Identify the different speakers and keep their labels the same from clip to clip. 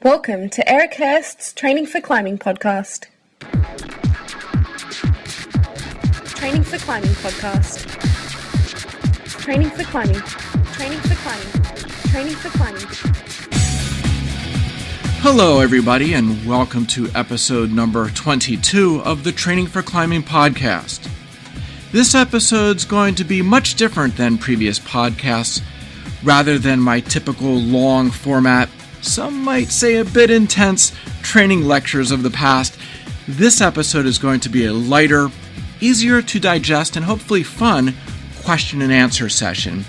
Speaker 1: Welcome to Eric Hörst's Training for Climbing podcast. Training for Climbing podcast. Training for climbing. Training for climbing. Training for climbing.
Speaker 2: Hello, everybody, and welcome to episode number 22 of the Training for Climbing podcast. This episode's going to be much different than previous podcasts. Rather than my typical long format, some might say a bit intense training lectures of the past, this episode is going to be a lighter, easier to digest, and hopefully fun question and answer session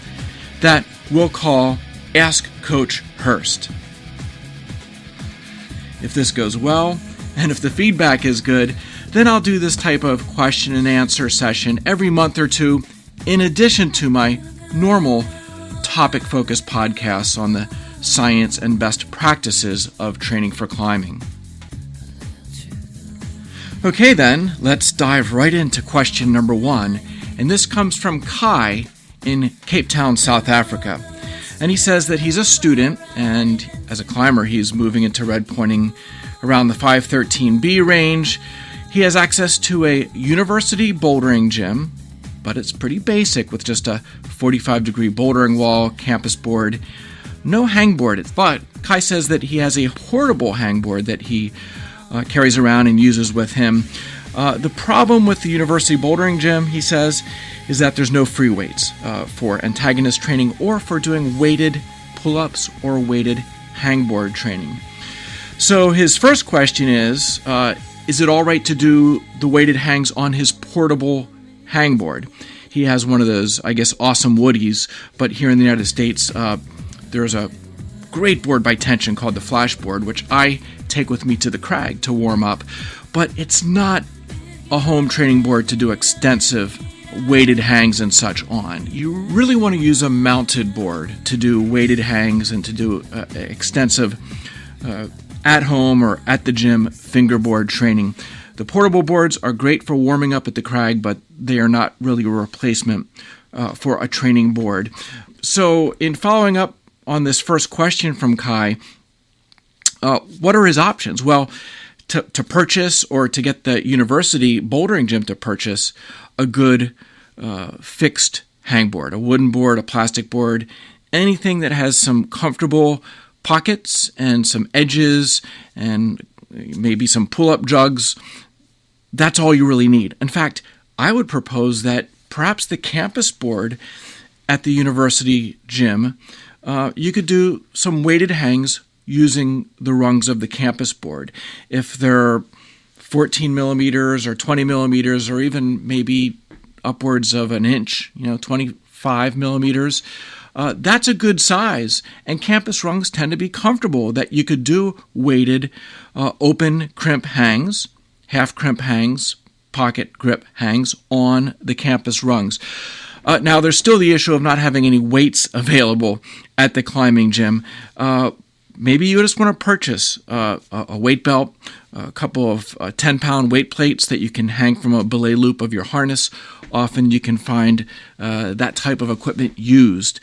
Speaker 2: that we'll call Ask Coach Hörst. If this goes well, and if the feedback is good, then I'll do this type of question and answer session every month or two, in addition to my normal topic-focused podcasts on the science and best practices of training for climbing. Okay then, let's dive right into question number 1, and this comes from Kai in Cape Town, South Africa. And he says that he's a student, and as a climber he's moving into red pointing around the 513B range. He has access to a university bouldering gym, but it's pretty basic with just a 45-degree bouldering wall, campus board, no hangboard. But Kai says that he has a portable hangboard that he carries around and uses with him. The problem with the university bouldering gym, he says, is that there's no free weights for antagonist training or for doing weighted pull-ups or weighted hangboard training. So his first question is it all right to do the weighted hangs on his portable hangboard? He has one of those, I guess, awesome woodies, but here in the United States, there's a great board by Tension called the Flash board, which I take with me to the crag to warm up, but it's not a home training board to do extensive weighted hangs and such on. You really want to use a mounted board to do weighted hangs and to do extensive at home or at the gym fingerboard training. The portable boards are great for warming up at the crag, but they are not really a replacement for a training board. So in following up on this first question from Kai, what are his options? Well, to purchase or to get the university bouldering gym to purchase a good fixed hangboard, a wooden board, a plastic board, anything that has some comfortable pockets and some edges and maybe some pull-up jugs. That's all you really need. In fact, I would propose that perhaps the campus board at the university gym, you could do some weighted hangs using the rungs of the campus board. If they're 14 millimeters or 20 millimeters or even maybe upwards of an inch, 25 millimeters, that's a good size. And campus rungs tend to be comfortable that you could do weighted open crimp hangs, half crimp hangs, pocket grip hangs on the campus rungs. Now, there's still the issue of not having any weights available at the climbing gym. Maybe you just want to purchase a weight belt, a couple of 10-pound weight plates that you can hang from a belay loop of your harness. Often you can find that type of equipment used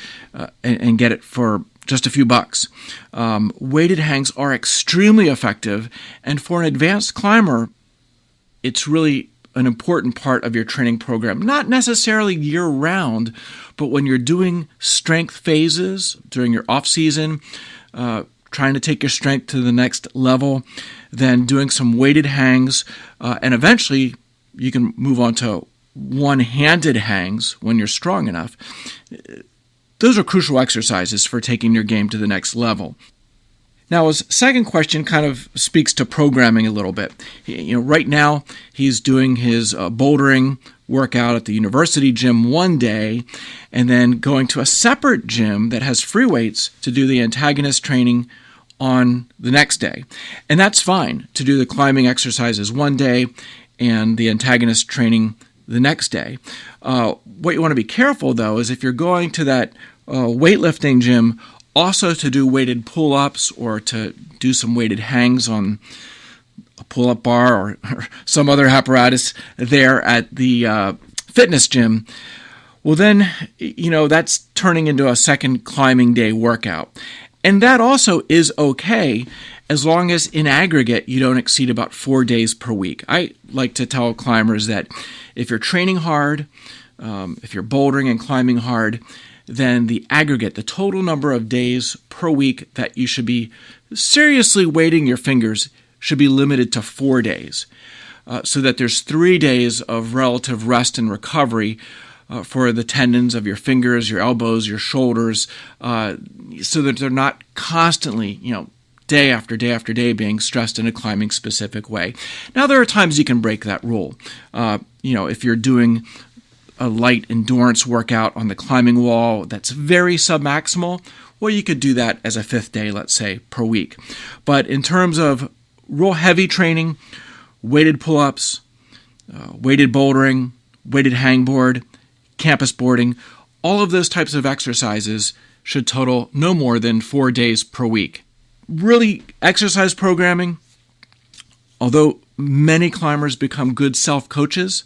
Speaker 2: and get it for just a few bucks. Weighted hangs are extremely effective, and for an advanced climber, it's really an important part of your training program. Not necessarily year-round, but when you're doing strength phases during your off-season, trying to take your strength to the next level, then doing some weighted hangs, and eventually you can move on to one-handed hangs when you're strong enough. Those are crucial exercises for taking your game to the next level. Now, his second question kind of speaks to programming a little bit. Right now, he's doing his bouldering workout at the university gym one day, and then going to a separate gym that has free weights to do the antagonist training on the next day. And that's fine to do the climbing exercises one day and the antagonist training the next day. What you want to be careful, though, is if you're going to that weightlifting gym also to do weighted pull-ups or to do some weighted hangs on a pull-up bar or some other apparatus there at the fitness gym, well then, that's turning into a second climbing day workout. And that also is okay as long as in aggregate you don't exceed about 4 days per week. I like to tell climbers that if you're training hard, if you're bouldering and climbing hard, then the aggregate, the total number of days per week that you should be seriously weighting your fingers should be limited to 4 days, so that there's 3 days of relative rest and recovery for the tendons of your fingers, your elbows, your shoulders, so that they're not constantly, day after day after day being stressed in a climbing specific way. Now, there are times you can break that rule. If you're doing a light endurance workout on the climbing wall that's very submaximal, well, you could do that as a 5th day, let's say, per week. But in terms of real heavy training, weighted pull-ups, weighted bouldering, weighted hangboard, campus boarding, all of those types of exercises should total no more than 4 days per week. Really, exercise programming, although many climbers become good self-coaches,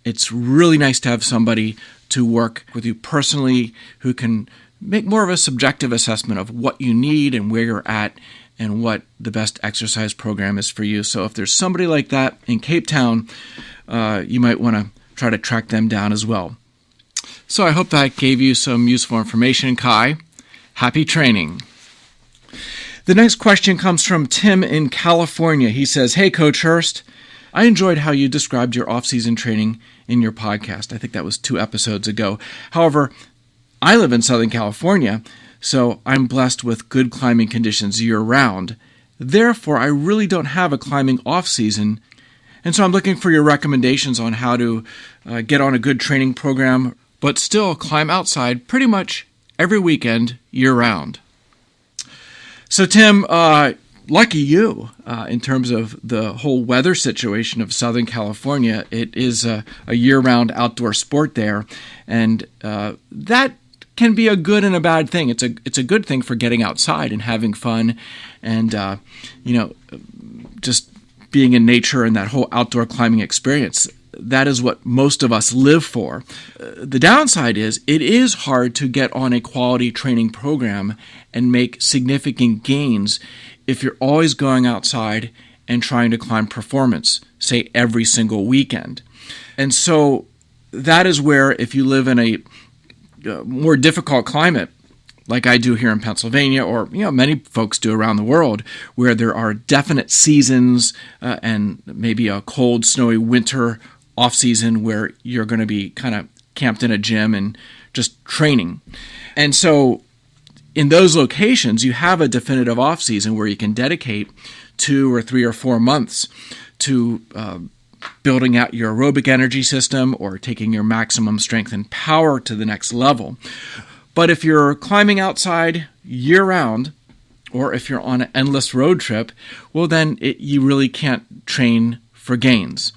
Speaker 2: it's really nice to have somebody to work with you personally who can make more of a subjective assessment of what you need and where you're at and what the best exercise program is for you. So if there's somebody like that in Cape Town, you might want to try to track them down as well. So I hope that gave you some useful information, Kai. Happy training. The next question comes from Tim in California. He says, "Hey, Coach Hörst, I enjoyed how you described your off-season training in your podcast." I think that was 2 episodes ago. However, I live in Southern California, so I'm blessed with good climbing conditions year-round. Therefore, I really don't have a climbing off-season, and so I'm looking for your recommendations on how to get on a good training program, but still climb outside pretty much every weekend year-round. So, Tim, lucky you in terms of the whole weather situation of Southern California. It is a year-round outdoor sport there, and that can be a good and a bad thing. It's a good thing for getting outside and having fun, and just being in nature and that whole outdoor climbing experience. That is what most of us live for. The downside is it is hard to get on a quality training program and make significant gains if you're always going outside and trying to climb performance, say every single weekend. And so that is where, if you live in a more difficult climate, like I do here in Pennsylvania, or many folks do around the world, where there are definite seasons and maybe a cold, snowy winter off-season where you're going to be kind of camped in a gym and just training. And so in those locations, you have a definitive off-season where you can dedicate 2 or 3 or 4 months to building out your aerobic energy system or taking your maximum strength and power to the next level. But if you're climbing outside year-round, or if you're on an endless road trip, well, then you really can't train for gains.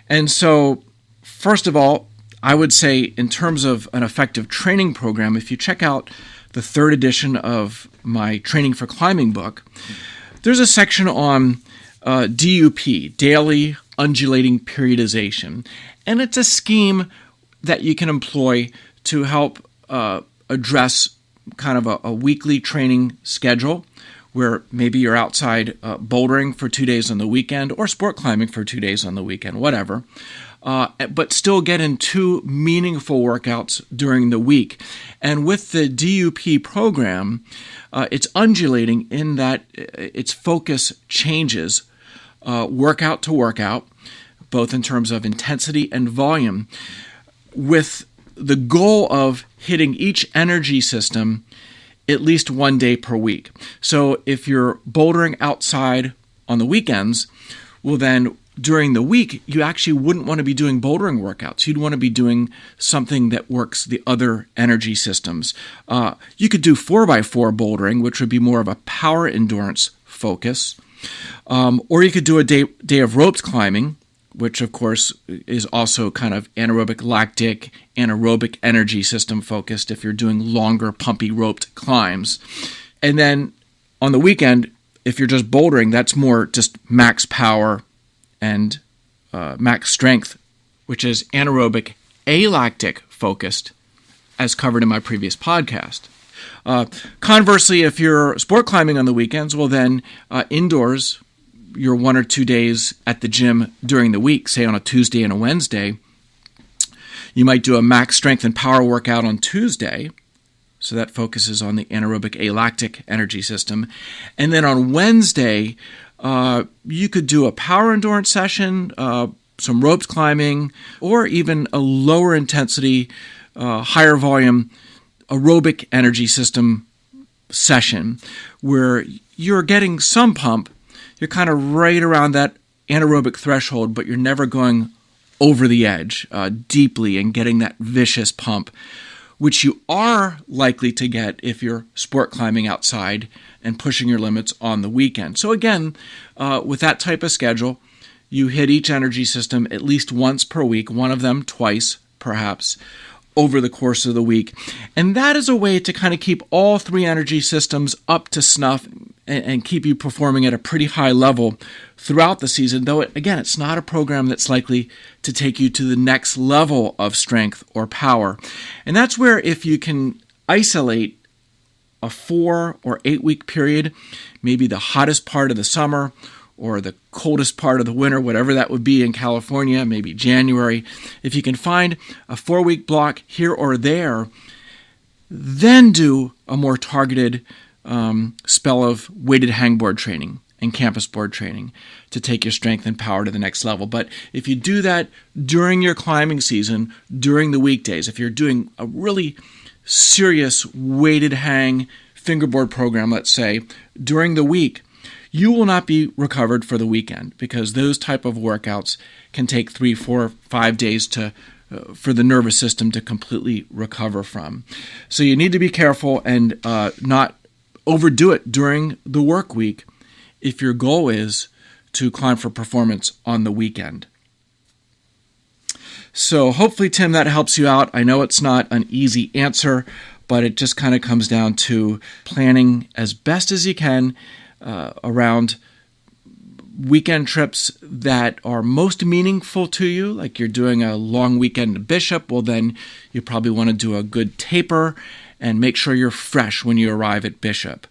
Speaker 2: And so, first of all, I would say in terms of an effective training program, if you check out the 3rd edition of my Training for Climbing book, there's a section on DUP, Daily Undulating Periodization. And it's a scheme that you can employ to help address kind of a weekly training schedule where maybe you're outside bouldering for 2 days on the weekend or sport climbing for 2 days on the weekend, whatever, but still get in 2 meaningful workouts during the week. And with the DUP program, it's undulating in that its focus changes workout to workout, both in terms of intensity and volume, with the goal of hitting each energy system at least 1 day per week. So if you're bouldering outside on the weekends, well then during the week, you actually wouldn't want to be doing bouldering workouts. You'd want to be doing something that works the other energy systems. You could do 4x4 bouldering, which would be more of a power endurance focus. Or you could do a day of ropes climbing, which of course is also kind of anaerobic lactic, anaerobic energy system focused if you're doing longer pumpy roped climbs. And then on the weekend, if you're just bouldering, that's more just max power and max strength, which is anaerobic alactic focused, as covered in my previous podcast. Conversely, if you're sport climbing on the weekends, well then indoors, you're 1 or 2 days at the gym during the week, say on a Tuesday and a Wednesday. You might do a max strength and power workout on Tuesday, so that focuses on the anaerobic alactic energy system. And then on Wednesday, you could do a power endurance session, some ropes climbing, or even a lower intensity, higher volume aerobic energy system session where you're getting some pump. You're kind of right around that anaerobic threshold, but you're never going over the edge deeply and getting that vicious pump, which you are likely to get if you're sport climbing outside and pushing your limits on the weekend. So again, with that type of schedule, you hit each energy system at least once per week, one of them twice perhaps, over the course of the week. And that is a way to kind of keep all three energy systems up to snuff and keep you performing at a pretty high level throughout the season, though, again, it's not a program that's likely to take you to the next level of strength or power. And that's where if you can isolate a 4 or 8 week period, maybe the hottest part of the summer or the coldest part of the winter, whatever that would be in California, maybe January, if you can find a 4-week block here or there, then do a more targeted spell of weighted hangboard training and campus board training to take your strength and power to the next level. But if you do that during your climbing season, during the weekdays, if you're doing a really serious weighted hang fingerboard program, let's say, during the week, you will not be recovered for the weekend because those type of workouts can take 3, 4, 5 days for the nervous system to completely recover from. So you need to be careful and not overdo it during the work week if your goal is to climb for performance on the weekend. So hopefully, Tim, that helps you out. I know it's not an easy answer, but it just kind of comes down to planning as best as you can around weekend trips that are most meaningful to you. Like you're doing a long weekend in Bishop, well then you probably want to do a good taper and make sure you're fresh when you arrive at Bishop.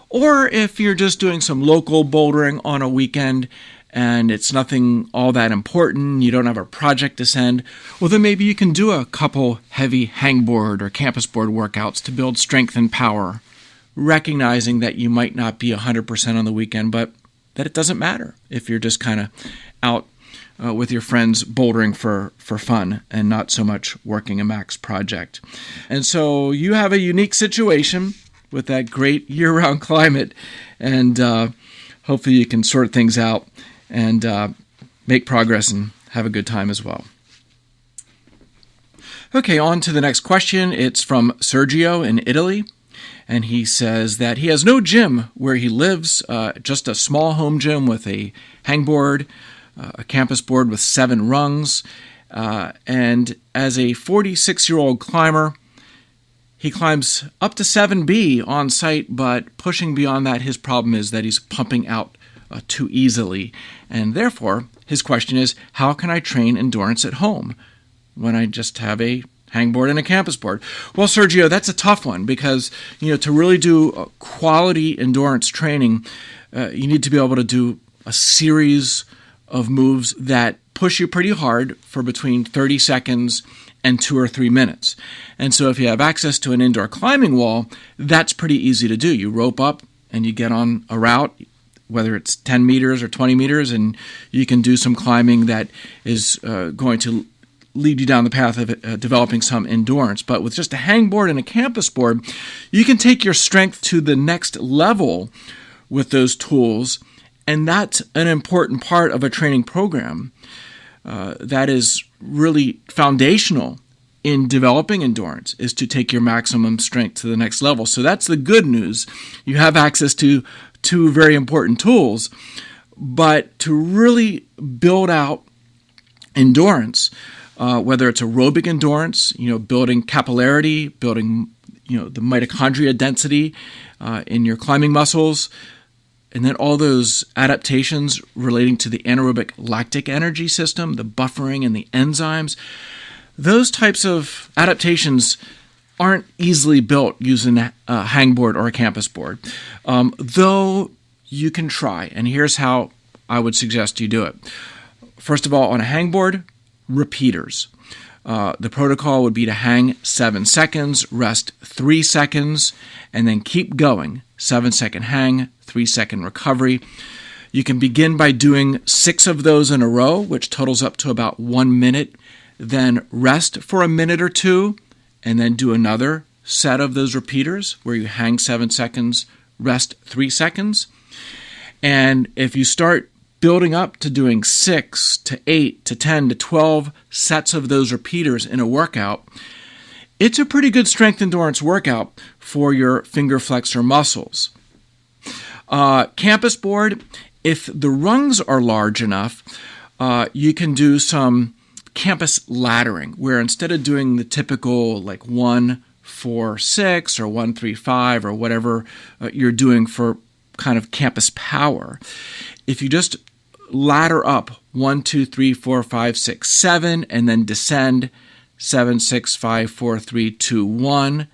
Speaker 2: Or if you're just doing some local bouldering on a weekend and it's nothing all that important, you don't have a project to send, well then maybe you can do a couple heavy hangboard or campus board workouts to build strength and power, recognizing that you might not be 100% on the weekend, but that it doesn't matter if you're just kind of out with your friends bouldering for fun and not so much working a max project. And so you have a unique situation with that great year-round climate, and hopefully you can sort things out and make progress and have a good time as well. Okay, on to the next question. It's from Sergio in Italy. And he says that he has no gym where he lives, just a small home gym with a hangboard, a campus board with 7 rungs. And as a 46-year-old climber, he climbs up to 7B on site, but pushing beyond that, his problem is that he's pumping out too easily. And therefore, his question is, how can I train endurance at home when I just have a hangboard and a campus board? Well, Sergio, that's a tough one because, to really do quality endurance training, you need to be able to do a series of moves that push you pretty hard for between 30 seconds and 2 or 3 minutes. And so if you have access to an indoor climbing wall, that's pretty easy to do. You rope up and you get on a route, whether it's 10 meters or 20 meters, and you can do some climbing that is going to lead you down the path of developing some endurance. But with just a hangboard and a campus board, you can take your strength to the next level with those tools, and that's an important part of a training program that is really foundational in developing endurance, is to take your maximum strength to the next level. So that's the good news. You have access to 2 very important tools, but to really build out endurance, whether it's aerobic endurance, building capillarity, building, the mitochondria density in your climbing muscles, and then all those adaptations relating to the anaerobic lactic energy system, the buffering and the enzymes, those types of adaptations aren't easily built using a hangboard or a campus board, though you can try. And here's how I would suggest you do it. First of all, on a hangboard, repeaters. The protocol would be to hang 7 seconds, rest 3 seconds, and then keep going. 7-second hang, 3-second recovery. You can begin by doing 6 of those in a row, which totals up to about 1 minute. Then rest for a minute or two, and then do another set of those repeaters where you hang 7 seconds, rest 3 seconds. And if you start building up to doing 6 to 8 to 10 to 12 sets of those repeaters in a workout, it's a pretty good strength endurance workout for your finger flexor muscles. Campus board, if the rungs are large enough, you can do some campus laddering, where instead of doing the typical like 1, 4, 6 or 1, 3, 5 or whatever you're doing for kind of campus power, if you just ladder up 1, 2, 3, 4, 5, 6, 7, and then descend 7, 6, 5, 4, 3, 2, 1,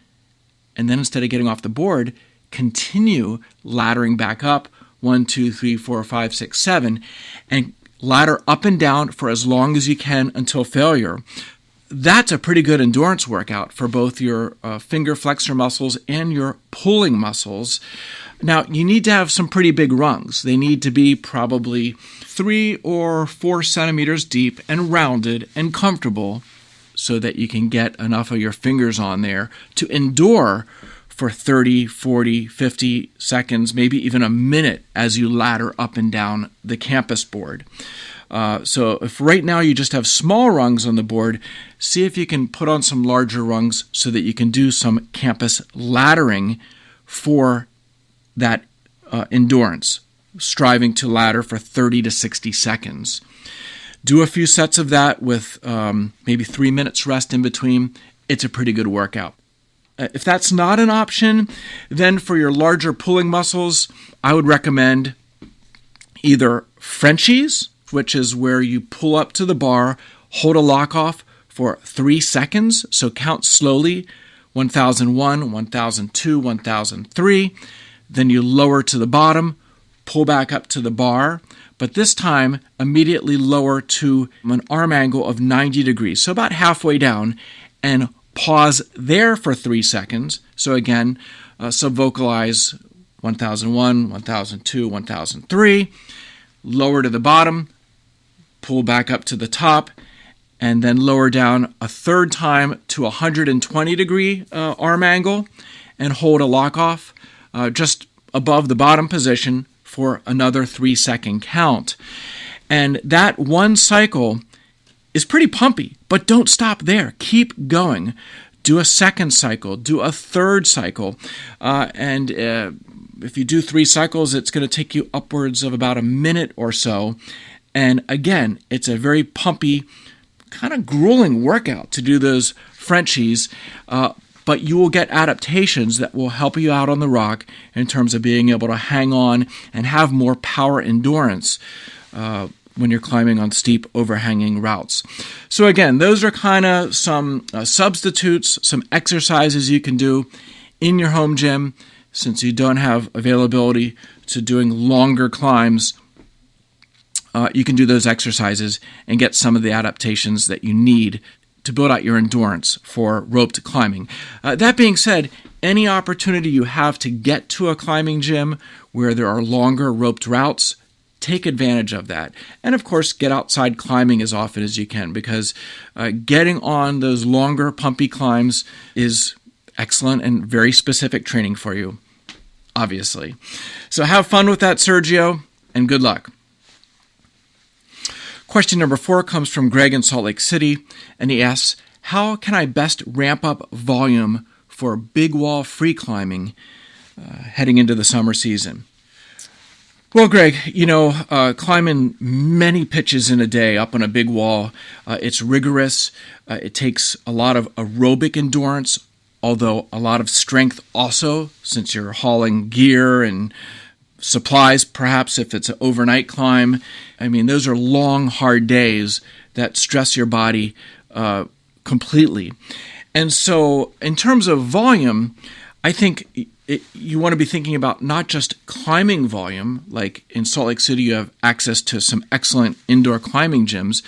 Speaker 2: and then instead of getting off the board, continue laddering back up 1, 2, 3, 4, 5, 6, 7, and ladder up and down for as long as you can until failure. That's a pretty good endurance workout for both your finger flexor muscles and your pulling muscles. Now, you need to have some pretty big rungs. They need to be probably 3 or 4 centimeters deep and rounded and comfortable so that you can get enough of your fingers on there to endure for 30, 40, 50 seconds, maybe even a minute as you ladder up and down the campus board. So if right now you just have small rungs on the board, see if you can put on some larger rungs so that you can do some campus laddering for that endurance, striving to ladder for 30 to 60 seconds. Do a few sets of that with maybe 3 minutes rest in between. It's a pretty good workout. If that's not an option, then for your larger pulling muscles, I would recommend either Frenchies, which is where you pull up to the bar, hold a lock off for 3 seconds, so count slowly, 1001, 1002, 1003. Then you lower to the bottom, pull back up to the bar, but this time immediately lower to an arm angle of 90 degrees, so about halfway down, and pause there for 3 seconds. So again, subvocalize 1001, 1002, 1003, lower to the bottom, pull back up to the top, and then lower down a third time to 120 degree arm angle and hold a lock off just above the bottom position for another 3-second count. And that one cycle is pretty pumpy, but don't stop there. Keep going. Do a second cycle. Do a third cycle. And if you do 3 cycles, it's going to take you upwards of about a minute or so. And again, it's a very pumpy, kind of grueling workout to do those Frenchies, but you will get adaptations that will help you out on the rock in terms of being able to hang on and have more power endurance when you're climbing on steep overhanging routes. So again, those are kind of some substitutes, some exercises you can do in your home gym since you don't have availability to doing longer climbs. You can do those exercises and get some of the adaptations that you need to build out your endurance for roped climbing. That being said, any opportunity you have to get to a climbing gym where there are longer roped routes, take advantage of that. And of course, get outside climbing as often as you can, because getting on those longer, pumpy climbs is excellent and very specific training for you, obviously. So have fun with that, Sergio, and good luck. Question number 4 comes from Greg in Salt Lake City, and he asks, how can I best ramp up volume for big wall free climbing heading into the summer season? Well, Greg, climbing many pitches in a day up on a big wall, it's rigorous. It takes a lot of aerobic endurance, although a lot of strength also, since you're hauling gear and supplies, perhaps if it's an overnight climb. I mean, those are long, hard days that stress your body completely. And so in terms of volume, I think you want to be thinking about not just climbing volume, like in Salt Lake City you have access to some excellent indoor climbing gyms.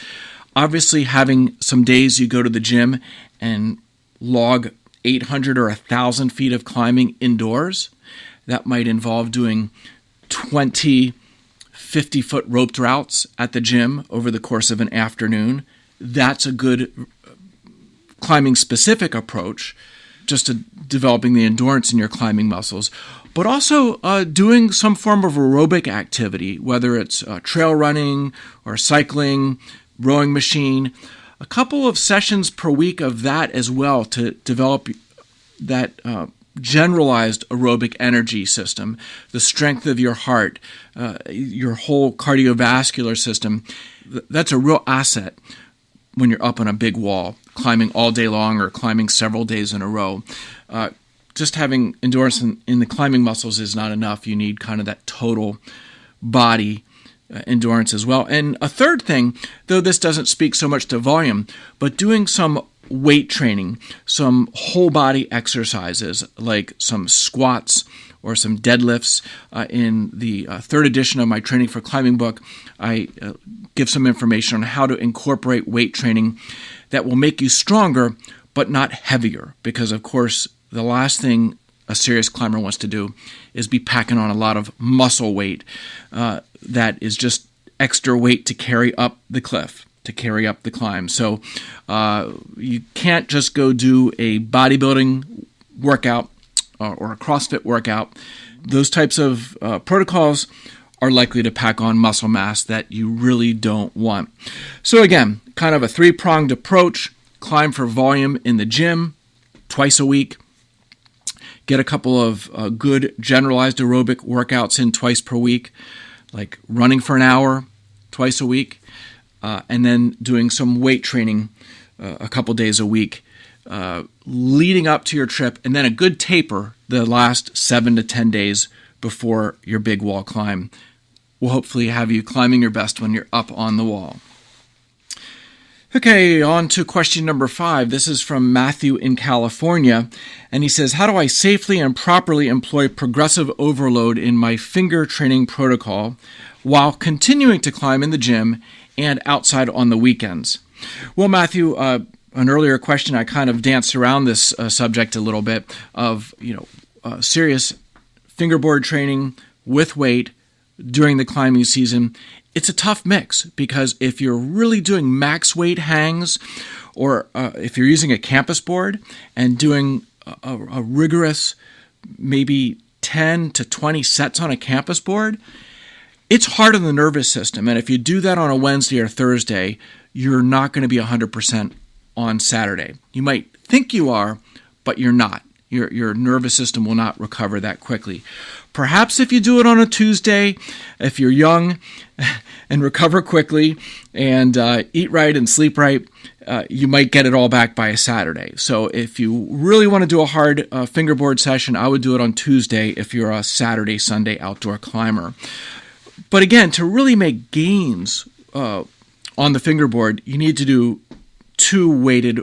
Speaker 2: Obviously having some days you go to the gym and log 800 or 1,000 feet of climbing indoors. That might involve doing 20 50-foot roped routes at the gym over the course of an afternoon. That's a good climbing-specific approach, just to developing the endurance in your climbing muscles, but also doing some form of aerobic activity, whether it's trail running or cycling, rowing machine, a couple of sessions per week of that as well to develop that generalized aerobic energy system, the strength of your heart, your whole cardiovascular system. That's a real asset when you're up on a big wall, climbing all day long or climbing several days in a row. Just having endurance in the climbing muscles is not enough. You need kind of that total body endurance as well. And a third thing, though this doesn't speak so much to volume, but doing some weight training, some whole body exercises like some squats or some deadlifts. In the third edition of my Training for Climbing book, I give some information on how to incorporate weight training that will make you stronger but not heavier, because of course the last thing a serious climber wants to do is be packing on a lot of muscle weight that is just extra weight to carry up the cliff, to carry up the climb. So you can't just go do a bodybuilding workout or a CrossFit workout. Those types of protocols are likely to pack on muscle mass that you really don't want. So again, kind of a three-pronged approach. Climb for volume in the gym twice a week. Get a couple of good generalized aerobic workouts in twice per week, like running for an hour twice a week, and then doing some weight training a couple days a week leading up to your trip, and then a good taper the last 7 to 10 days before your big wall climb. Will hopefully have you climbing your best when you're up on the wall. Okay, on to question number 5. This is from Matthew in California, and he says, how do I safely and properly employ progressive overload in my finger training protocol while continuing to climb in the gym and outside on the weekends? Well, Matthew, an earlier question, I kind of danced around this subject a little bit of, serious fingerboard training with weight during the climbing season. It's a tough mix, because if you're really doing max weight hangs, or if you're using a campus board and doing a rigorous maybe 10 to 20 sets on a campus board, it's hard on the nervous system. And if you do that on a Wednesday or Thursday, you're not going to be 100% on Saturday. You might think you are, but you're not. Your nervous system will not recover that quickly. Perhaps if you do it on a Tuesday, if you're young and recover quickly and eat right and sleep right, you might get it all back by a Saturday. So if you really want to do a hard fingerboard session, I would do it on Tuesday if you're a Saturday, Sunday outdoor climber. But again, to really make gains on the fingerboard, you need to do 2 weighted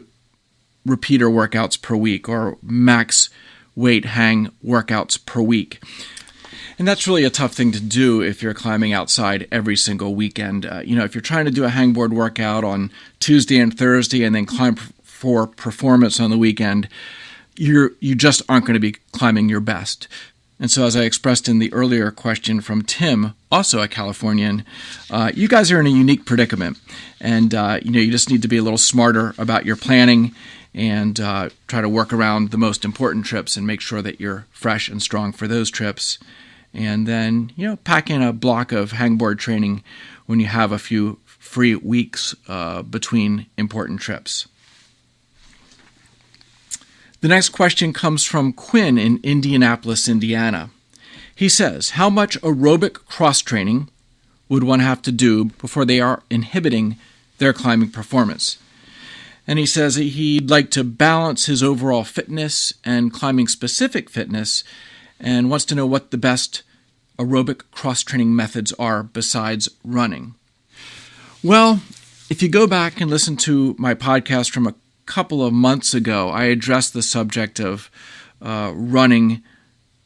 Speaker 2: repeater workouts per week, or max weight hang workouts per week. And that's really a tough thing to do if you're climbing outside every single weekend. If you're trying to do a hangboard workout on Tuesday and Thursday and then climb for performance on the weekend, you just aren't going to be climbing your best. And so, as I expressed in the earlier question from Tim, also a Californian, you guys are in a unique predicament. And, you just need to be a little smarter about your planning and try to work around the most important trips and make sure that you're fresh and strong for those trips. And then, pack in a block of hangboard training when you have a few free weeks between important trips. The next question comes from Quinn in Indianapolis, Indiana. He says, how much aerobic cross-training would one have to do before they are inhibiting their climbing performance? And he says he'd like to balance his overall fitness and climbing-specific fitness, and wants to know what the best aerobic cross-training methods are besides running. Well, if you go back and listen to my podcast from a couple of months ago, I addressed the subject of running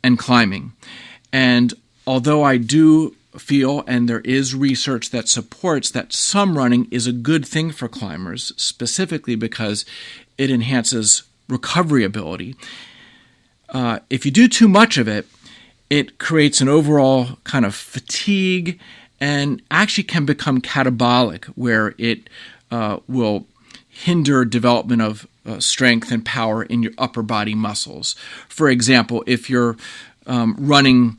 Speaker 2: and climbing. And although I do feel, and there is research that supports, that some running is a good thing for climbers, specifically because it enhances recovery ability, if you do too much of it, it creates an overall kind of fatigue and actually can become catabolic, where it will hinder development of strength and power in your upper body muscles. For example, if you're running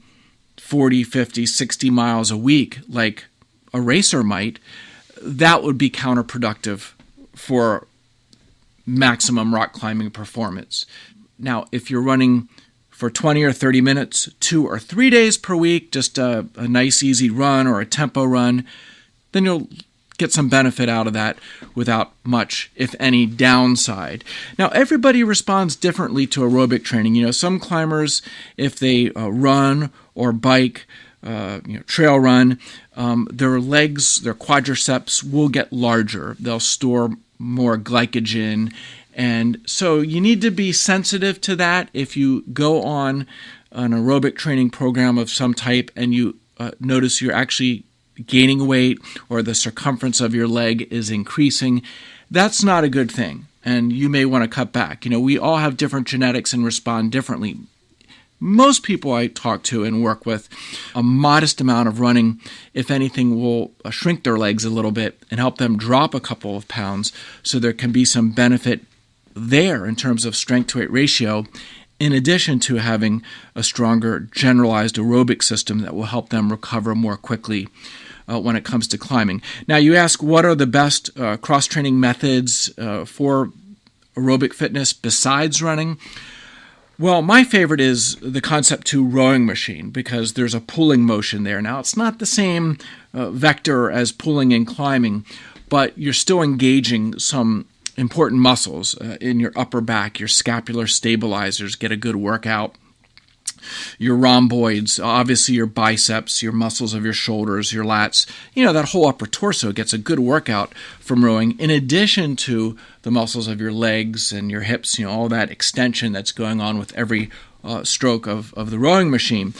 Speaker 2: 40, 50, 60 miles a week like a racer might, that would be counterproductive for maximum rock climbing performance. Now, if you're running for 20 or 30 minutes, 2 or 3 days per week, just a nice easy run or a tempo run, then you'll get some benefit out of that without much, if any, downside. Now, everybody responds differently to aerobic training. Some climbers, if they run or bike, trail run, their legs, their quadriceps will get larger. They'll store more glycogen. And so you need to be sensitive to that. If you go on an aerobic training program of some type and you notice you're actually gaining weight or the circumference of your leg is increasing, that's not a good thing. And you may want to cut back. We all have different genetics and respond differently. Most people I talk to and work with, a modest amount of running, if anything, will shrink their legs a little bit and help them drop a couple of pounds, so there can be some benefit there in terms of strength to weight ratio, in addition to having a stronger generalized aerobic system that will help them recover more quickly when it comes to climbing. Now, you ask, what are the best cross-training methods for aerobic fitness besides running? Well, my favorite is the Concept 2 rowing machine, because there's a pulling motion there. Now, it's not the same vector as pulling and climbing, but you're still engaging some important muscles in your upper back. Your scapular stabilizers get a good workout. Your rhomboids, obviously your biceps, your muscles of your shoulders, your lats, that whole upper torso gets a good workout from rowing, in addition to the muscles of your legs and your hips, all that extension that's going on with every stroke of the rowing machine.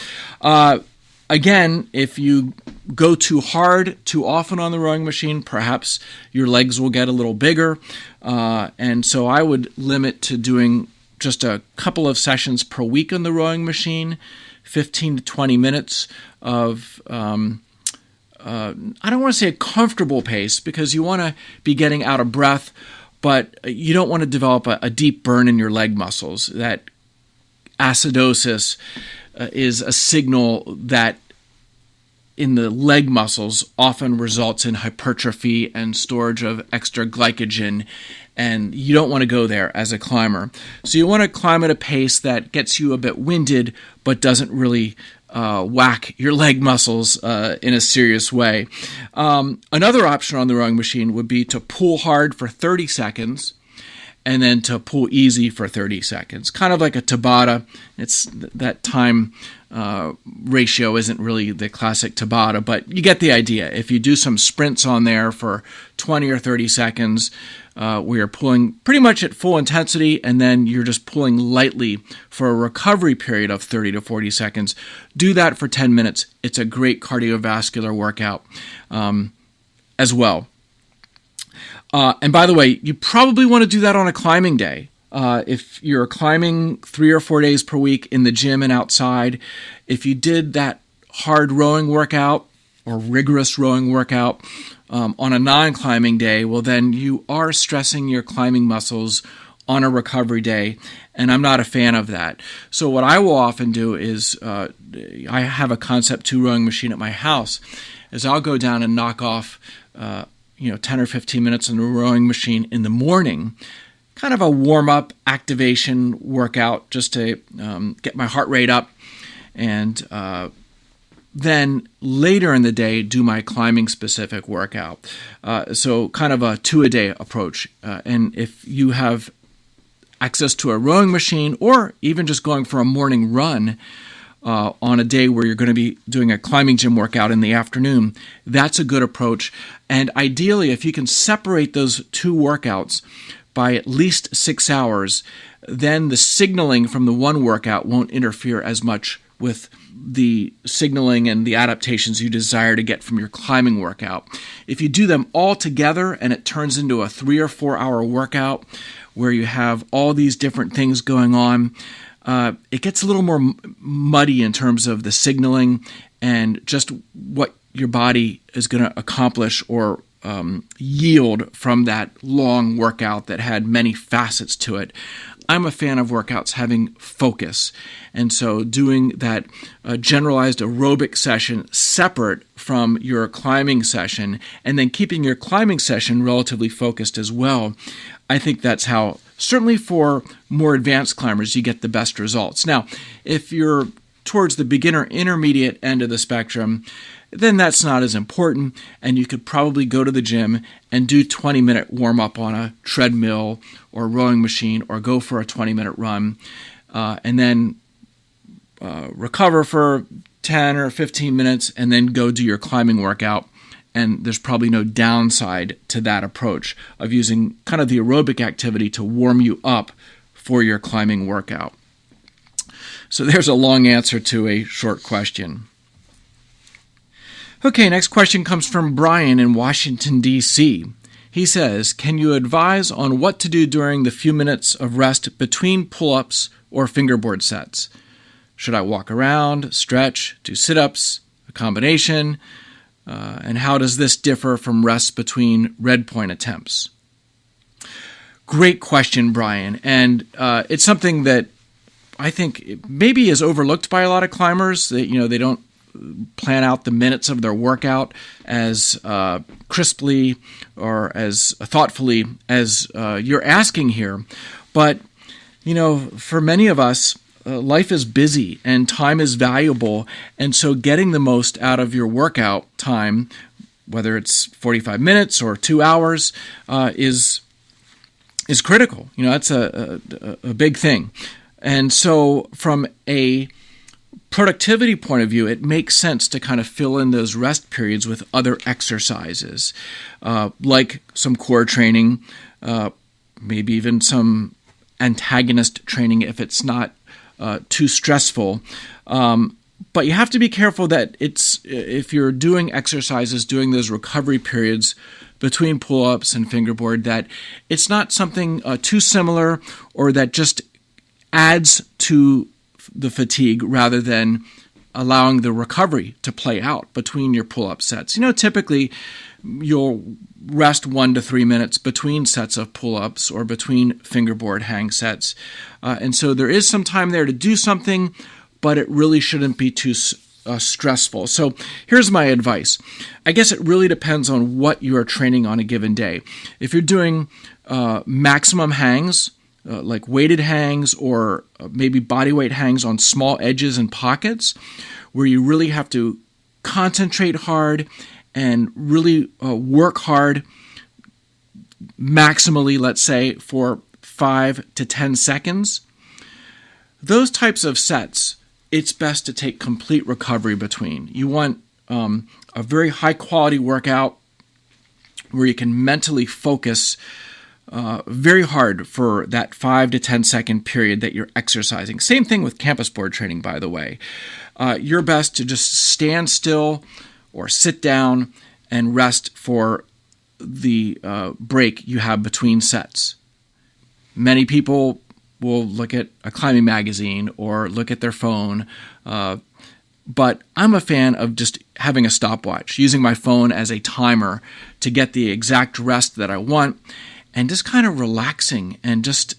Speaker 2: Again, if you go too hard, too often on the rowing machine, perhaps your legs will get a little bigger. And so I would limit to doing just a couple of sessions per week on the rowing machine, 15 to 20 minutes of, I don't want to say a comfortable pace, because you want to be getting out of breath, but you don't want to develop a deep burn in your leg muscles. That acidosis is a signal that in the leg muscles often results in hypertrophy and storage of extra glycogen, and you don't want to go there as a climber. So you want to climb at a pace that gets you a bit winded but doesn't really whack your leg muscles in a serious way. Another option on the rowing machine would be to pull hard for 30 seconds and then to pull easy for 30 seconds. Kind of like a Tabata. It's that time ratio isn't really the classic Tabata, but you get the idea. If you do some sprints on there for 20 or 30 seconds, where you're pulling pretty much at full intensity, and then you're just pulling lightly for a recovery period of 30 to 40 seconds, do that for 10 minutes. It's a great cardiovascular workout as well. And by the way, you probably want to do that on a climbing day. If you're climbing 3 or 4 days per week in the gym and outside, if you did that hard rowing workout or rigorous rowing workout on a non-climbing day, well, then you are stressing your climbing muscles on a recovery day, and I'm not a fan of that. So what I will often do is, I have a Concept 2 rowing machine at my house, is I'll go down and knock off 10 or 15 minutes on the rowing machine in the morning, kind of a warm-up activation workout just to get my heart rate up, and then later in the day do my climbing-specific workout. So kind of a 2-a-day approach. And if you have access to a rowing machine, or even just going for a morning run on a day where you're going to be doing a climbing gym workout in the afternoon, that's a good approach. And ideally, if you can separate those two workouts by at least 6 hours, then the signaling from the one workout won't interfere as much with the signaling and the adaptations you desire to get from your climbing workout. If you do them all together and it turns into a 3 or 4 hour workout where you have all these different things going on, it gets a little more muddy in terms of the signaling and just what your body is going to accomplish or yield from that long workout that had many facets to it. I'm a fan of workouts having focus, and so doing that generalized aerobic session separate from your climbing session and then keeping your climbing session relatively focused as well, I think that's how, certainly for more advanced climbers, you get the best results. Now, if you're towards the beginner intermediate end of the spectrum, then that's not as important, and you could probably go to the gym and do 20-minute warm-up on a treadmill or rowing machine, or go for a 20-minute run, and then recover for 10 or 15 minutes, and then go do your climbing workout. And there's probably no downside to that approach of using kind of the aerobic activity to warm you up for your climbing workout. So there's a long answer to a short question. Okay, next question comes from Brian in Washington, D.C. He says, can you advise on what to do during the few minutes of rest between pull-ups or fingerboard sets? Should I walk around, stretch, do sit-ups, a combination? And how does this differ from rest between red point attempts? Great question, Brian. And it's something that I think maybe is overlooked by a lot of climbers. That, they don't plan out the minutes of their workout as crisply or as thoughtfully as you're asking here. But, for many of us, life is busy and time is valuable. And so getting the most out of your workout time, whether it's 45 minutes or 2 hours, is critical. That's a big thing. And so from a productivity point of view, it makes sense to kind of fill in those rest periods with other exercises, like some core training, maybe even some antagonist training if it's not too stressful. But you have to be careful that if you're doing exercises, doing those recovery periods between pull-ups and fingerboard, that it's not something too similar or that just adds to the fatigue rather than allowing the recovery to play out between your pull-up sets. Typically you'll rest 1 to 3 minutes between sets of pull-ups or between fingerboard hang sets. And so there is some time there to do something, but it really shouldn't be too stressful. So here's my advice. I guess it really depends on what you are training on a given day. If you're doing maximum hangs, like weighted hangs or maybe body weight hangs on small edges and pockets, where you really have to concentrate hard and really work hard maximally, let's say, for 5 to 10 seconds. Those types of sets, it's best to take complete recovery between. You want a very high quality workout where you can mentally focus very hard for that 5 to 10 second period that you're exercising. Same thing with campus board training, by the way. You're best to just stand still or sit down and rest for the break you have between sets. Many people will look at a climbing magazine or look at their phone, but I'm a fan of just having a stopwatch, using my phone as a timer to get the exact rest that I want, and just kind of relaxing and just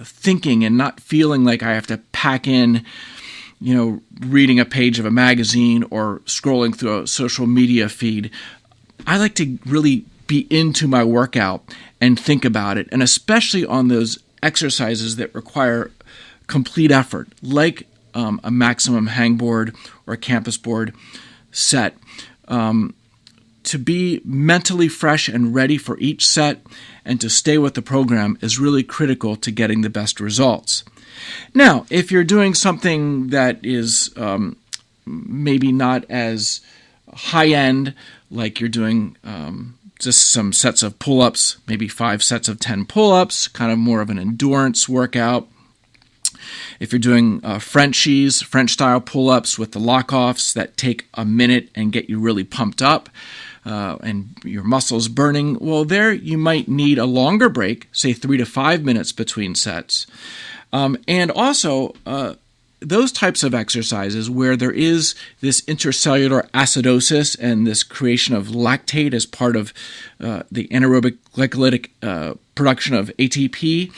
Speaker 2: thinking and not feeling like I have to pack in, reading a page of a magazine or scrolling through a social media feed. I like to really be into my workout and think about it, and especially on those exercises that require complete effort, like a maximum hangboard or a campus board set. To be mentally fresh and ready for each set and to stay with the program is really critical to getting the best results. Now, if you're doing something that is maybe not as high-end, like you're doing just some sets of pull-ups, maybe 5 sets of 10 pull-ups, kind of more of an endurance workout. If you're doing French-style pull-ups with the lock-offs that take a minute and get you really pumped up and your muscles burning, well, there you might need a longer break, say 3 to 5 minutes between sets. And also, those types of exercises where there is this intercellular acidosis and this creation of lactate as part of the anaerobic glycolytic production of ATP,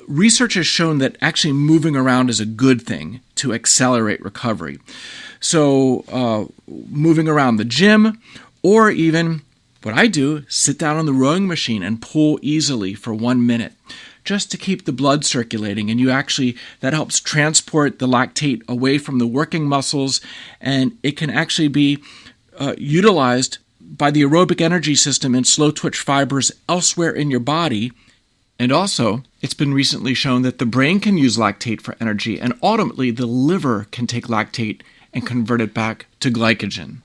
Speaker 2: research has shown that actually moving around is a good thing to accelerate recovery. So moving around the gym, or even what I do, sit down on the rowing machine and pull easily for 1 minute, just to keep the blood circulating. And that helps transport the lactate away from the working muscles, and it can actually be utilized by the aerobic energy system in slow twitch fibers elsewhere in your body. And also, it's been recently shown that the brain can use lactate for energy, and ultimately the liver can take lactate and convert it back to glycogen.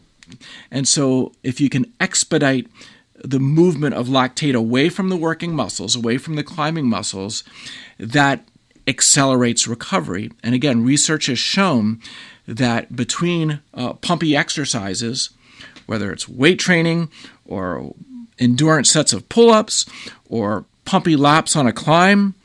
Speaker 2: And so if you can expedite the movement of lactate away from the working muscles, away from the climbing muscles, that accelerates recovery. And again, research has shown that between pumpy exercises, whether it's weight training or endurance sets of pull-ups or pumpy laps on a climb,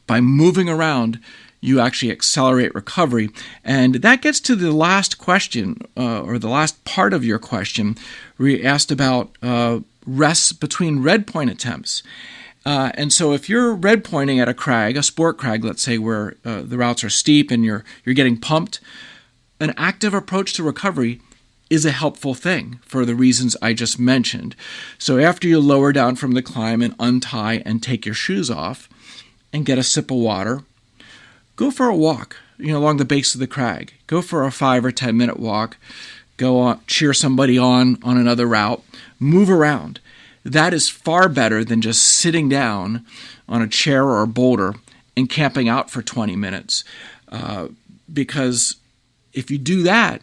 Speaker 2: by moving around, you actually accelerate recovery. And that gets to the last question, or the last part of your question, where you asked about rests between red point attempts. And so if you're red pointing at a crag, a sport crag, let's say, where the routes are steep and you're getting pumped, an active approach to recovery is a helpful thing for the reasons I just mentioned. So after you lower down from the climb and untie and take your shoes off and get a sip of water, go for a walk, along the base of the crag. Go for a 5 or 10 minute walk. Go on, cheer somebody on another route. Move around. That is far better than just sitting down on a chair or a boulder and camping out for 20 minutes. Because if you do that,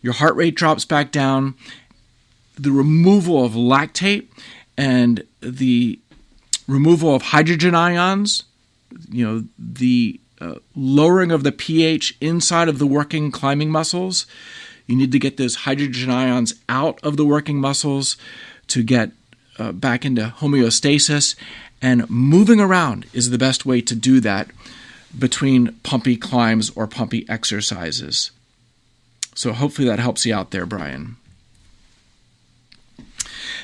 Speaker 2: your heart rate drops back down. The removal of lactate and the removal of hydrogen ions, the lowering of the pH inside of the working climbing muscles. You need to get those hydrogen ions out of the working muscles to get back into homeostasis. And moving around is the best way to do that between pumpy climbs or pumpy exercises. So hopefully that helps you out there, Brian.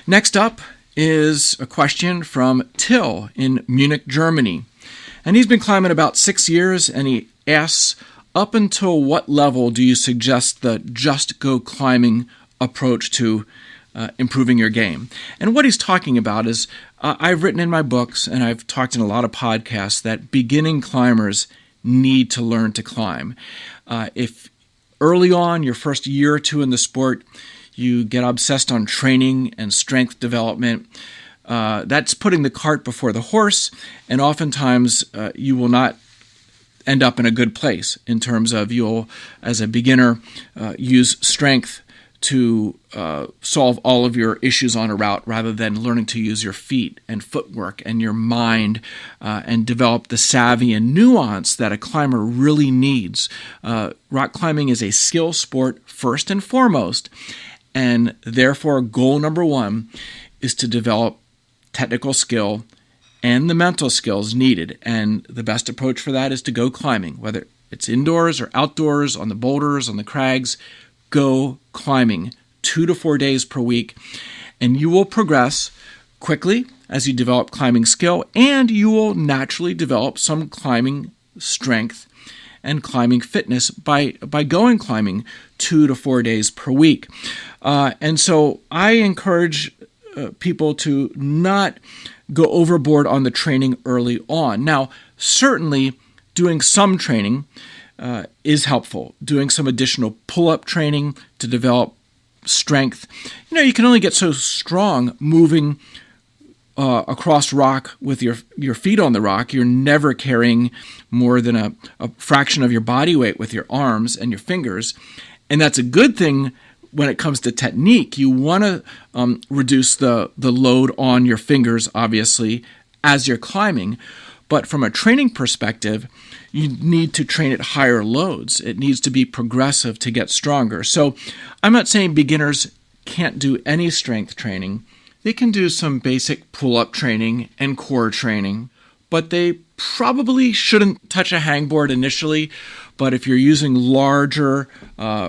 Speaker 2: Next up is a question from Till in Munich, Germany. And he's been climbing about 6 years, and he asks, up until what level do you suggest the just go climbing approach to improving your game? And what he's talking about is, I've written in my books and I've talked in a lot of podcasts that beginning climbers need to learn to climb. If early on, your first year or two in the sport, you get obsessed on training and strength development, that's putting the cart before the horse, and oftentimes you will not end up in a good place in terms of you'll, as a beginner, use strength to solve all of your issues on a route rather than learning to use your feet and footwork and your mind and develop the savvy and nuance that a climber really needs. Rock climbing is a skill sport first and foremost, and therefore goal number one is to develop technical skill and the mental skills needed. And the best approach for that is to go climbing, whether it's indoors or outdoors, on the boulders, on the crags. Go climbing 2 to 4 days per week, and you will progress quickly as you develop climbing skill, and you will naturally develop some climbing strength and climbing fitness by going climbing 2 to 4 days per week. And so I encourage people to not go overboard on the training early on. Now, certainly doing some training is helpful. Doing some additional pull-up training to develop strength. You can only get so strong moving across rock with your feet on the rock. You're never carrying more than a fraction of your body weight with your arms and your fingers. And that's a good thing when it comes to technique, you want to reduce the load on your fingers, obviously, as you're climbing. But from a training perspective, you need to train at higher loads. It needs to be progressive to get stronger. So I'm not saying beginners can't do any strength training. They can do some basic pull-up training and core training, but they probably shouldn't touch a hangboard initially. But if you're using larger,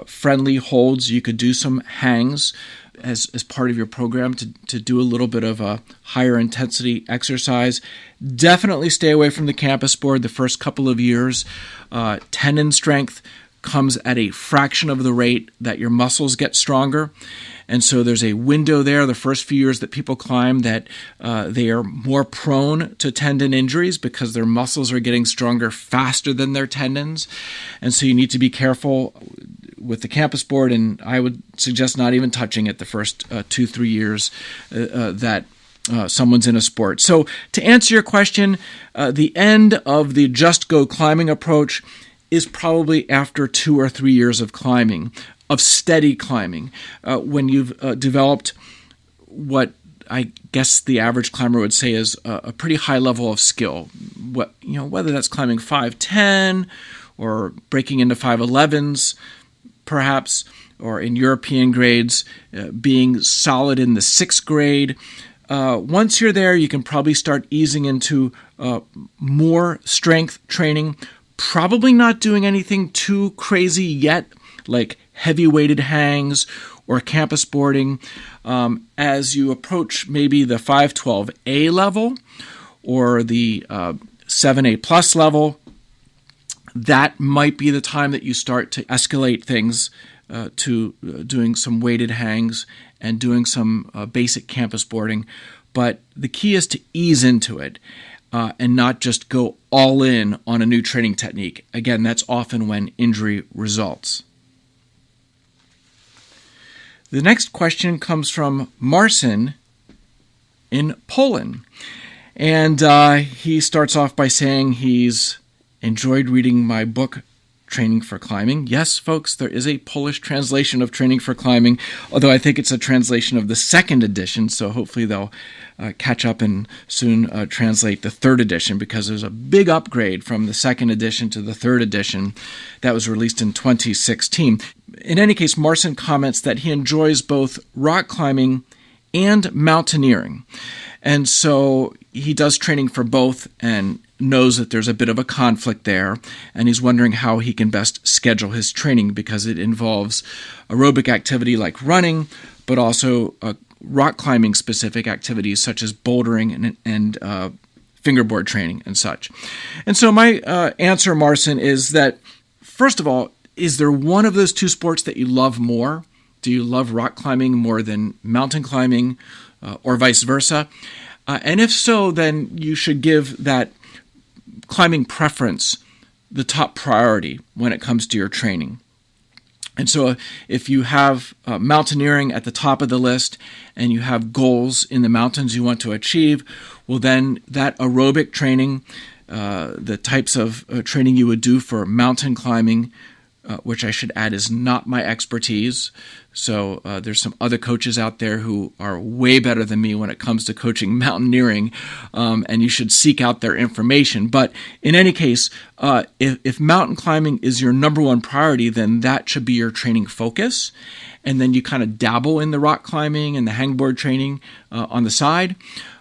Speaker 2: friendly holds, you could do some hangs as part of your program to do a little bit of a higher intensity exercise. Definitely stay away from the campus board the first couple of years. Tendon strength comes at a fraction of the rate that your muscles get stronger. And so there's a window there the first few years that people climb that they are more prone to tendon injuries because their muscles are getting stronger faster than their tendons. And so you need to be careful with the campus board, and I would suggest not even touching it the first 2-3 years that someone's in a sport. So to answer your question, the end of the just go climbing approach is probably after 2 or 3 years of climbing, of steady climbing, when you've developed what I guess the average climber would say is a pretty high level of skill. Whether that's climbing 5'10" or breaking into 5'11s, perhaps, or in European grades, being solid in the 6th grade. Once you're there, you can probably start easing into more strength training. Probably not doing anything too crazy yet, like heavy-weighted hangs or campus boarding. As you approach maybe the 512A level or the 7A plus level, that might be the time that you start to escalate things to doing some weighted hangs and doing some basic campus boarding. But the key is to ease into it and not just go all in on a new training technique. Again, that's often when injury results. The next question comes from Marcin in Poland. And he starts off by saying he's enjoyed reading my book, Training for Climbing. Yes, folks, there is a Polish translation of Training for Climbing, although I think it's a translation of the 2nd edition, so hopefully they'll catch up and soon translate the 3rd edition, because there's a big upgrade from the 2nd edition to the 3rd edition that was released in 2016. In any case, Marcin comments that he enjoys both rock climbing and mountaineering. And so he does training for both and knows that there's a bit of a conflict there, and he's wondering how he can best schedule his training because it involves aerobic activity like running, but also rock climbing specific activities such as bouldering and fingerboard training and such. And so my answer, Marcin, is that, first of all, is there one of those two sports that you love more? Do you love rock climbing more than mountain climbing or vice versa? And if so, then you should give that climbing preference the top priority when it comes to your training. And so if you have mountaineering at the top of the list and you have goals in the mountains you want to achieve, well then that aerobic training, the types of training you would do for mountain climbing, which I should add is not my expertise. So there's some other coaches out there who are way better than me when it comes to coaching mountaineering, and you should seek out their information. But in any case, if mountain climbing is your number one priority, then that should be your training focus. And then you kind of dabble in the rock climbing and the hangboard training on the side.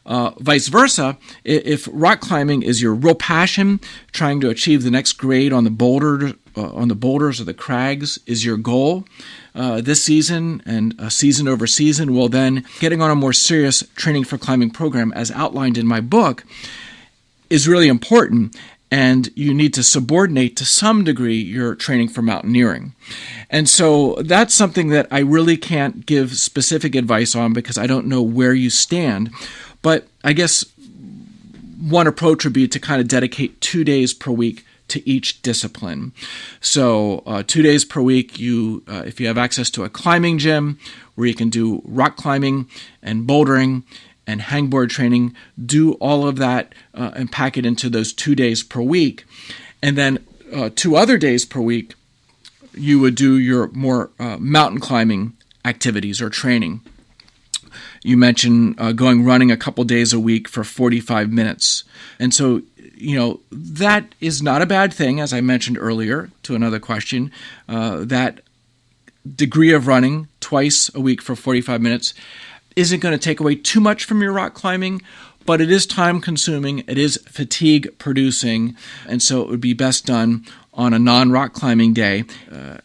Speaker 2: Vice versa, if rock climbing is your real passion, trying to achieve the next grade on the boulders or the crags is your goal this season and season over season, well then getting on a more serious training for climbing program as outlined in my book is really important, and you need to subordinate to some degree your training for mountaineering. And so that's something that I really can't give specific advice on because I don't know where you stand. But I guess one approach would be to kind of dedicate 2 days per week to each discipline. So 2 days per week, if you have access to a climbing gym where you can do rock climbing and bouldering and hangboard training, do all of that and pack it into those 2 days per week. And then 2 other days per week, you would do your more mountain climbing activities or training. You mentioned going running a couple days a week for 45 minutes. And so, that is not a bad thing, as I mentioned earlier to another question. That degree of running twice a week for 45 minutes isn't going to take away too much from your rock climbing, but it is time consuming, it is fatigue producing, and so it would be best done on a non-rock climbing day.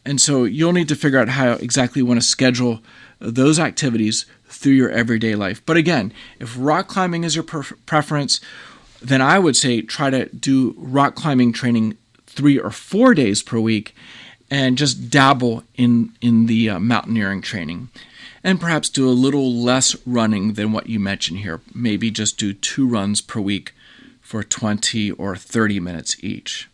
Speaker 2: And so you'll need to figure out how exactly you want to schedule those activities through your everyday life. But again, if rock climbing is your preference, then I would say try to do rock climbing training 3 or 4 days per week and just dabble in the mountaineering training. And perhaps do a little less running than what you mentioned here. Maybe just do 2 runs per week for 20 or 30 minutes each.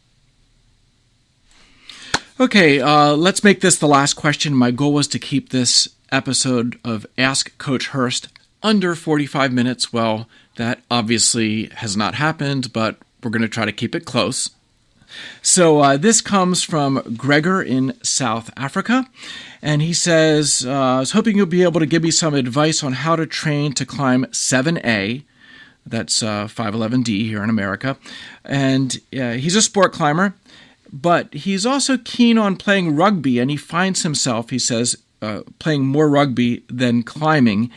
Speaker 2: Okay, let's make this the last question. My goal was to keep this episode of Ask Coach Hörst under 45 minutes. Well, that obviously has not happened, but we're going to try to keep it close. So this comes from Gregor in South Africa, and he says, I was hoping you'll be able to give me some advice on how to train to climb 7A, that's 511D here in America, and he's a sport climber, but he's also keen on playing rugby, and he finds himself, he says, playing more rugby than climbing,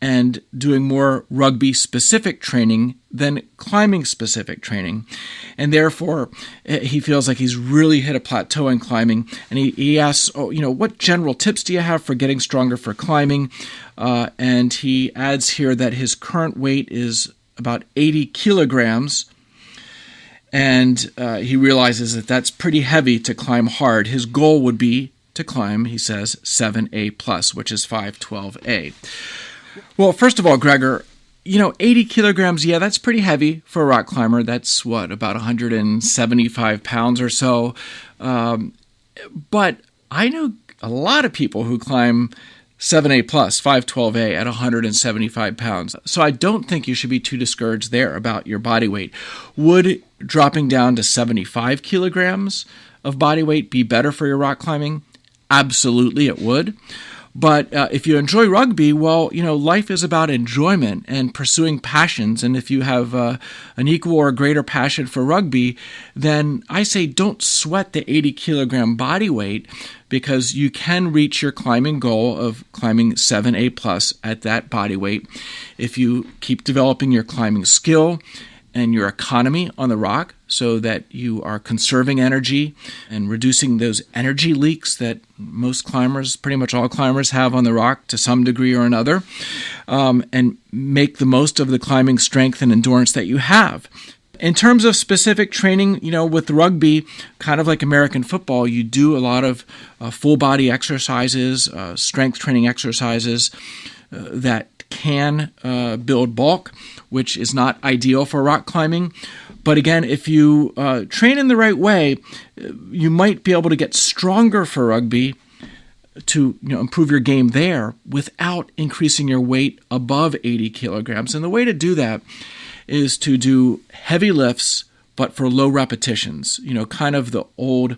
Speaker 2: and doing more rugby-specific training than climbing-specific training. And therefore, he feels like he's really hit a plateau in climbing. And he asks, what general tips do you have for getting stronger for climbing? And he adds here that his current weight is about 80 kilograms. And he realizes that that's pretty heavy to climb hard. His goal would be to climb, he says, 7A+, which is 512A. Well, first of all, Gregor, 80 kilograms, yeah, that's pretty heavy for a rock climber. That's about 175 pounds or so. But I know a lot of people who climb 7A+, 512A at 175 pounds. So I don't think you should be too discouraged there about your body weight. Would dropping down to 75 kilograms of body weight be better for your rock climbing? Absolutely, it would. But if you enjoy rugby, well, life is about enjoyment and pursuing passions. And if you have an equal or greater passion for rugby, then I say don't sweat the 80 kilogram body weight, because you can reach your climbing goal of climbing 7A+ at that body weight if you keep developing your climbing skill and your economy on the rock, so that you are conserving energy and reducing those energy leaks that most climbers, pretty much all climbers, have on the rock to some degree or another, and make the most of the climbing strength and endurance that you have. In terms of specific training, with rugby, kind of like American football, you do a lot of full body exercises, strength training exercises that can build bulk, which is not ideal for rock climbing. But again, if you train in the right way, you might be able to get stronger for rugby to improve your game there without increasing your weight above 80 kilograms. And the way to do that is to do heavy lifts, but for low repetitions, kind of the old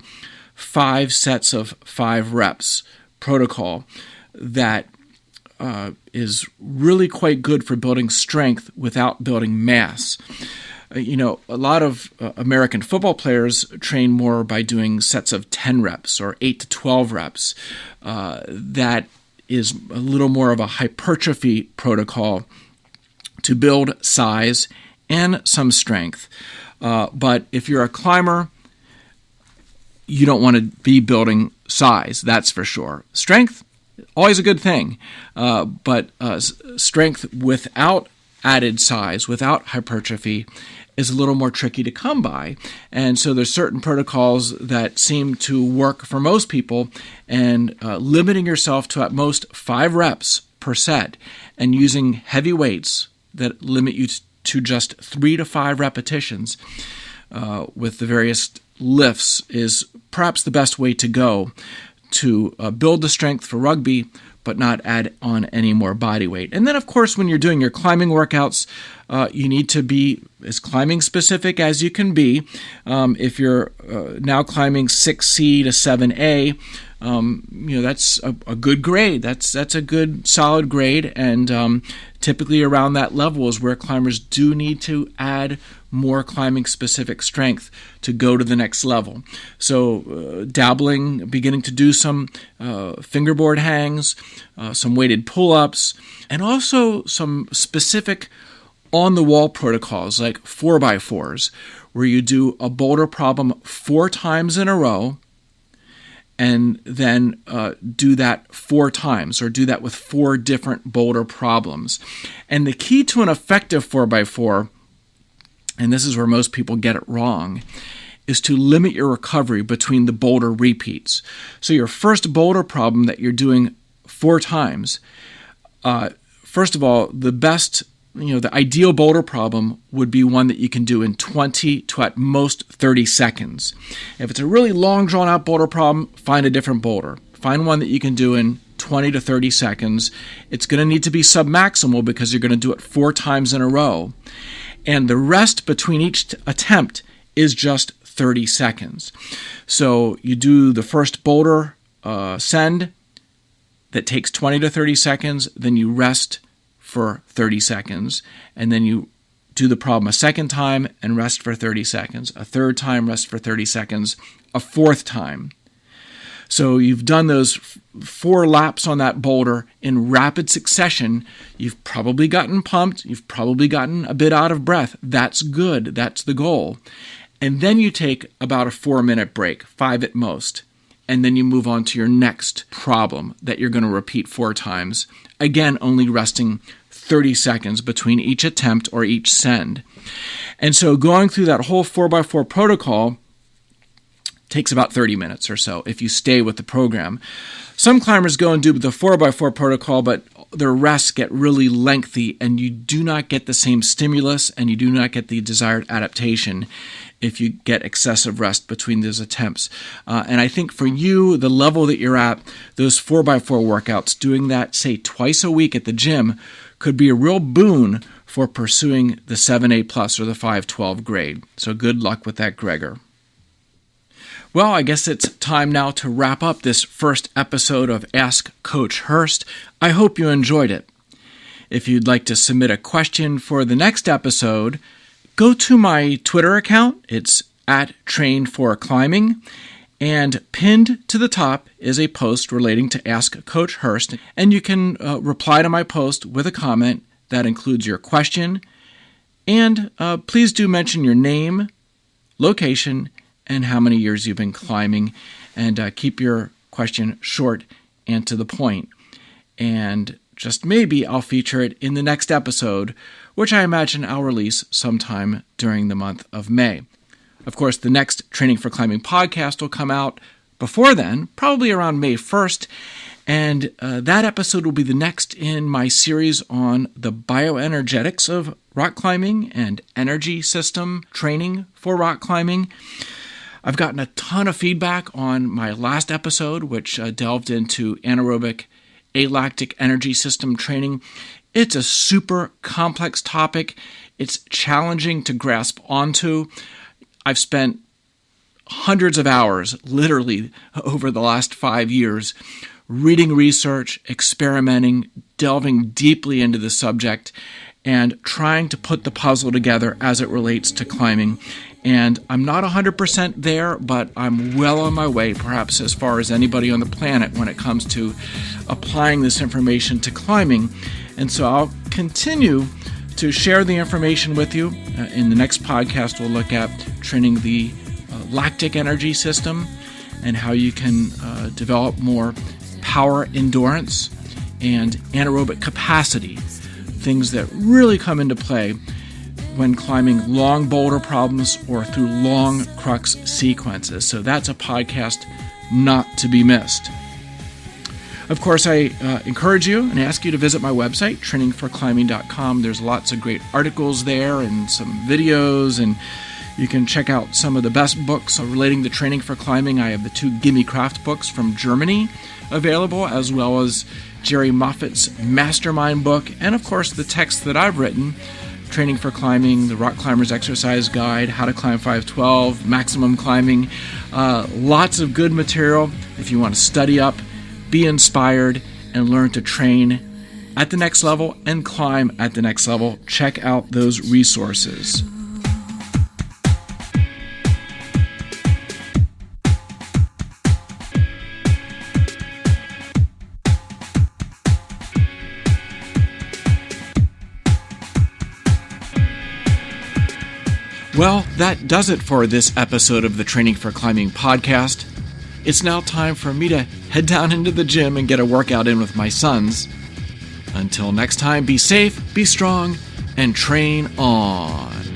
Speaker 2: 5 sets of 5 reps protocol that is really quite good for building strength without building mass. A lot of American football players train more by doing sets of 10 reps or 8 to 12 reps. That is a little more of a hypertrophy protocol to build size and some strength. But if you're a climber, you don't want to be building size, that's for sure. Strength, always a good thing, but strength without added size, without hypertrophy, is a little more tricky to come by. And so there's certain protocols that seem to work for most people, and limiting yourself to at most 5 reps per set and using heavy weights that limit you to just 3 to 5 repetitions with the various lifts is perhaps the best way to go to build the strength for rugby, but not add on any more body weight. And then, of course, when you're doing your climbing workouts, you need to be as climbing specific as you can be. If you're now climbing 6C to 7A, that's a good grade. That's a good solid grade, and typically around that level is where climbers do need to add more climbing specific strength to go to the next level. So beginning to do some fingerboard hangs, some weighted pull-ups, and also some specific on-the-wall protocols like 4x4s, where you do a boulder problem 4 times in a row, and then do that 4 times, or do that with 4 different boulder problems. And the key to an effective 4x4, and this is where most people get it wrong, is to limit your recovery between the boulder repeats. So your first boulder problem that you're doing 4 times, first of all, the ideal boulder problem would be one that you can do in 20 to at most 30 seconds. If it's a really long, drawn-out boulder problem, find a different boulder. Find one that you can do in 20 to 30 seconds. It's going to need to be submaximal because you're going to do it 4 times in a row. And the rest between each attempt is just 30 seconds. So you do the first boulder send that takes 20 to 30 seconds, then you rest for 30 seconds, and then you do the problem a second time and rest for 30 seconds, a third time, rest for 30 seconds, a fourth time. So you've done those 4 laps on that boulder in rapid succession. You've probably gotten pumped. You've probably gotten a bit out of breath. That's good. That's the goal. And then you take about a 4-minute break, 5 at most. And then you move on to your next problem that you're going to repeat 4 times. Again, only resting 30 seconds between each attempt or each send. And so going through that whole 4x4 protocol takes about 30 minutes or so if you stay with the program. Some climbers go and do the 4x4 protocol, but their rests get really lengthy and you do not get the same stimulus and you do not get the desired adaptation if you get excessive rest between those attempts. And I think for you, the level that you're at, those 4x4 workouts, doing that, say, twice a week at the gym could be a real boon for pursuing the 7A plus or the 512 grade. So good luck with that, Gregor. Well, I guess it's time now to wrap up this first episode of Ask Coach Hörst. I hope you enjoyed it. If you'd like to submit a question for the next episode, go to my Twitter account. It's @Train4Climbing. And pinned to the top is a post relating to Ask Coach Hörst. And you can reply to my post with a comment that includes your question. And please do mention your name, location, and how many years you've been climbing. And keep your question short and to the point. And just maybe I'll feature it in the next episode, which I imagine I'll release sometime during the month of May. Of course, the next Training for Climbing podcast will come out before then, probably around May 1st, and that episode will be the next in my series on the bioenergetics of rock climbing and energy system training for rock climbing. I've gotten a ton of feedback on my last episode, which delved into anaerobic alactic energy system training. It's a super complex topic. It's challenging to grasp onto. I've spent hundreds of hours, literally over the last 5 years, reading research, experimenting, delving deeply into the subject, and trying to put the puzzle together as it relates to climbing. And I'm not 100% there, but I'm well on my way, perhaps as far as anybody on the planet when it comes to applying this information to climbing. And so I'll continue to share the information with you. In the next podcast, we'll look at training the lactic energy system and how you can develop more power endurance and anaerobic capacity, things that really come into play when climbing long boulder problems or through long crux sequences. So that's a podcast not to be missed. Of course, I encourage you and ask you to visit my website, trainingforclimbing.com. There's lots of great articles there and some videos, and You can check out some of the best books relating to training for climbing. I have the 2 Gimme Craft books from Germany available, as well as Jerry Moffat's Mastermind book, and of course the text that I've written, Training for Climbing, the Rock Climber's Exercise Guide, How to Climb 512, Maximum Climbing. Lots of good material if you want to study up, be inspired, and learn to train at the next level and climb at the next level. Check out those resources. Well, that does it for this episode of the Training for Climbing podcast. It's now time for me to head down into the gym and get a workout in with my sons. Until next time, be safe, be strong, and train on.